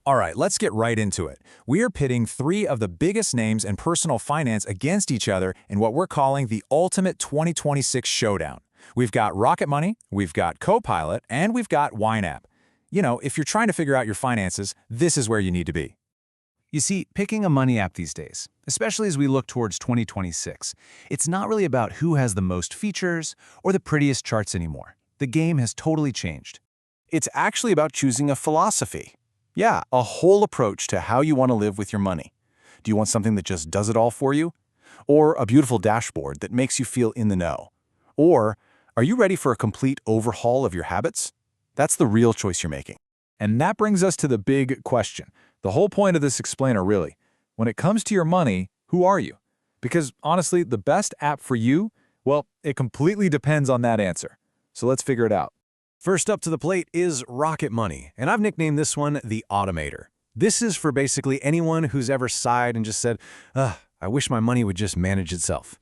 All right, let's get right into it. We are pitting three of the biggest names in personal finance against each other in what we're calling the ultimate 2026 showdown. We've got Rocket Money, we've got Copilot, and we've got YNAB. You know, if you're trying to figure out your finances, this is where you need to be. You see, picking a money app these days, especially as we look towards 2026, it's not really about who has the most features or the prettiest charts anymore. The game has totally changed. It's actually about choosing a philosophy. Yeah, a whole approach to how you want to live with your money. Do you want something that just does it all for you? Or a beautiful dashboard that makes you feel in the know? Or are you ready for a complete overhaul of your habits? That's the real choice you're making. And that brings us to the big question. The whole point of this explainer, really. When it comes to your money, who are you? Because honestly, the best app for you, well, it completely depends on that answer. So let's figure it out. First up to the plate is Rocket Money, and I've nicknamed this one the Automator. This is for basically anyone who's ever sighed and just said, I wish my money would just manage itself.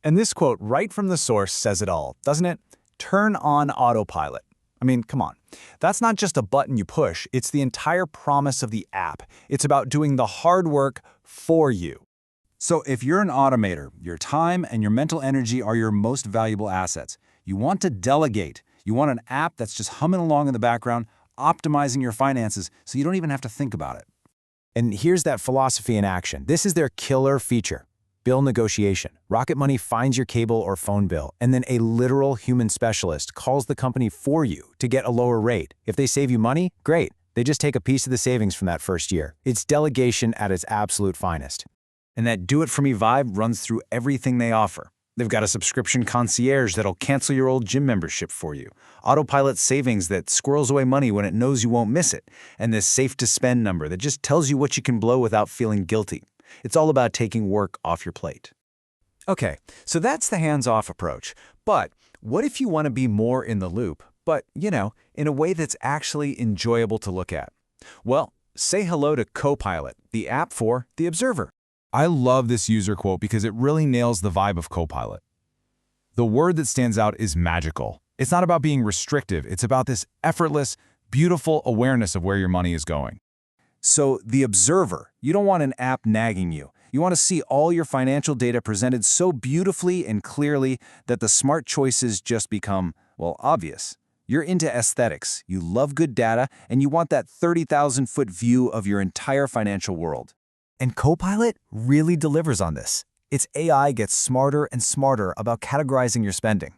And this quote right from the source says it all, doesn't it? Turn on autopilot. I mean, come on. That's not just a button you push, it's the entire promise of the app. It's about doing the hard work for you. So if you're an automator, your time and your mental energy are your most valuable assets. You want to delegate. You want an app that's just humming along in the background, optimizing your finances so you don't even have to think about it. And here's that philosophy in action. This is their killer feature. Bill negotiation. Rocket Money finds your cable or phone bill, and then a literal human specialist calls the company for you to get a lower rate. If they save you money, great. They just take a piece of the savings from that first year. It's delegation at its absolute finest. And that do-it-for-me vibe runs through everything they offer. They've got a subscription concierge that'll cancel your old gym membership for you, autopilot savings that squirrels away money when it knows you won't miss it, and this safe-to-spend number that just tells you what you can blow without feeling guilty. It's all about taking work off your plate. Okay, so that's the hands-off approach. But what if you want to be more in the loop, but, you know, in a way that's actually enjoyable to look at? Well, say hello to Copilot, the app for the observer. I love this user quote because it really nails the vibe of Copilot. The word that stands out is magical. It's not about being restrictive. It's about this effortless, beautiful awareness of where your money is going. So the observer, you don't want an app nagging you. You want to see all your financial data presented so beautifully and clearly that the smart choices just become, well, obvious. You're into aesthetics, you love good data, and you want that 30,000-foot view of your entire financial world. And Copilot really delivers on this. Its AI gets smarter and smarter about categorizing your spending.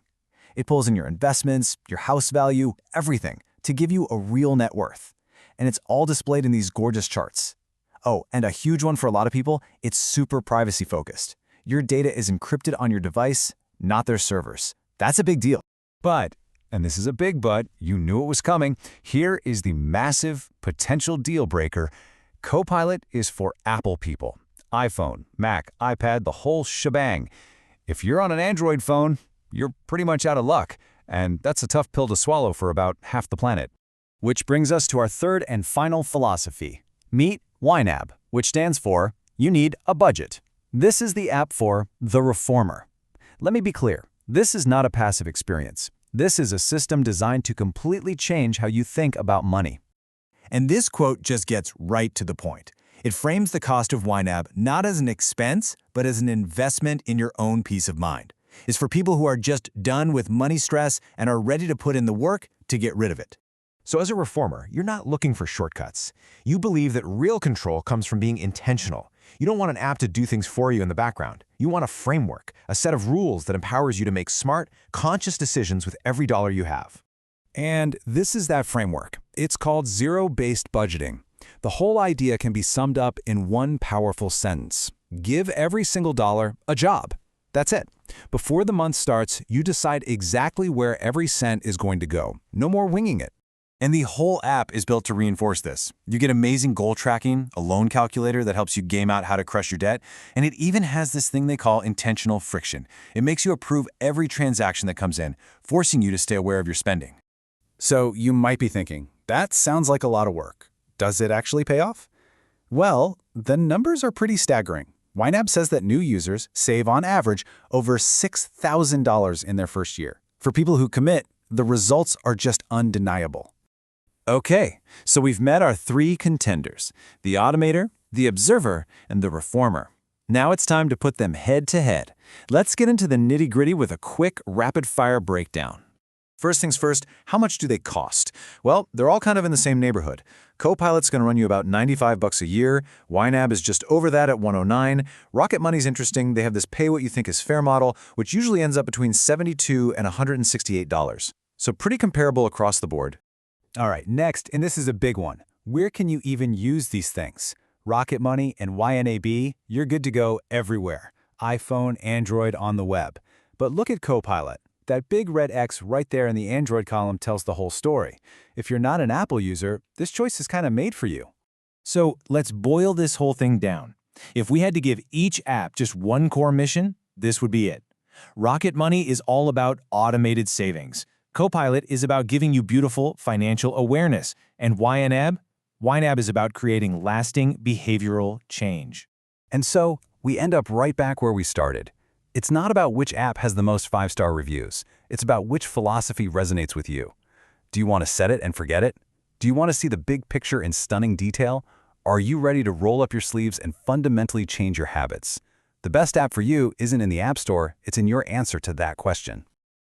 It pulls in your investments, your house value, everything, to give you a real net worth. And it's all displayed in these gorgeous charts. Oh, and a huge one for a lot of people, it's super privacy-focused. Your data is encrypted on your device, not their servers. That's a big deal. But, and this is a big but, you knew it was coming, here is the massive potential deal breaker. Copilot is for Apple people. iPhone, Mac, iPad, the whole shebang. If you're on an Android phone, you're pretty much out of luck, and that's a tough pill to swallow for about half the planet. Which brings us to our third and final philosophy. Meet YNAB, which stands for You Need a Budget. This is the app for the reformer. Let me be clear, this is not a passive experience. This is a system designed to completely change how you think about money. And this quote just gets right to the point. It frames the cost of YNAB not as an expense, but as an investment in your own peace of mind. It's for people who are just done with money stress and are ready to put in the work to get rid of it. So as a reformer, you're not looking for shortcuts. You believe that real control comes from being intentional. You don't want an app to do things for you in the background. You want a framework, a set of rules that empowers you to make smart, conscious decisions with every dollar you have. And this is that framework. It's called zero-based budgeting. The whole idea can be summed up in one powerful sentence. Give every single dollar a job. That's it. Before the month starts, you decide exactly where every cent is going to go. No more winging it. And the whole app is built to reinforce this. You get amazing goal tracking, a loan calculator that helps you game out how to crush your debt, and it even has this thing they call intentional friction. It makes you approve every transaction that comes in, forcing you to stay aware of your spending. So you might be thinking, that sounds like a lot of work. Does it actually pay off? Well, the numbers are pretty staggering. YNAB says that new users save on average over $6,000 in their first year. For people who commit, the results are just undeniable. Okay, so we've met our three contenders, the Automator, the Observer, and the Reformer. Now it's time to put them head to head. Let's get into the nitty-gritty with a quick, rapid-fire breakdown. First things first, how much do they cost? Well, they're all kind of in the same neighborhood. Copilot's going to run you about $95 a year. YNAB is just over that at $109. Rocket Money's interesting. They have this pay what you think is fair model, which usually ends up between $72 and $168. So pretty comparable across the board. All right, next, and this is a big one. Where can you even use these things? Rocket Money and YNAB, you're good to go everywhere. iPhone, Android, on the web. But look at Copilot. That big red X right there in the Android column tells the whole story. If you're not an Apple user, this choice is kind of made for you. So let's boil this whole thing down. If we had to give each app just one core mission, this would be it. Rocket Money is all about automated savings. Copilot is about giving you beautiful financial awareness. And YNAB? YNAB is about creating lasting behavioral change. And so, we end up right back where we started. It's not about which app has the most 5-star reviews. It's about which philosophy resonates with you. Do you want to set it and forget it? Do you want to see the big picture in stunning detail? Are you ready to roll up your sleeves and fundamentally change your habits? The best app for you isn't in the App Store, it's in your answer to that question.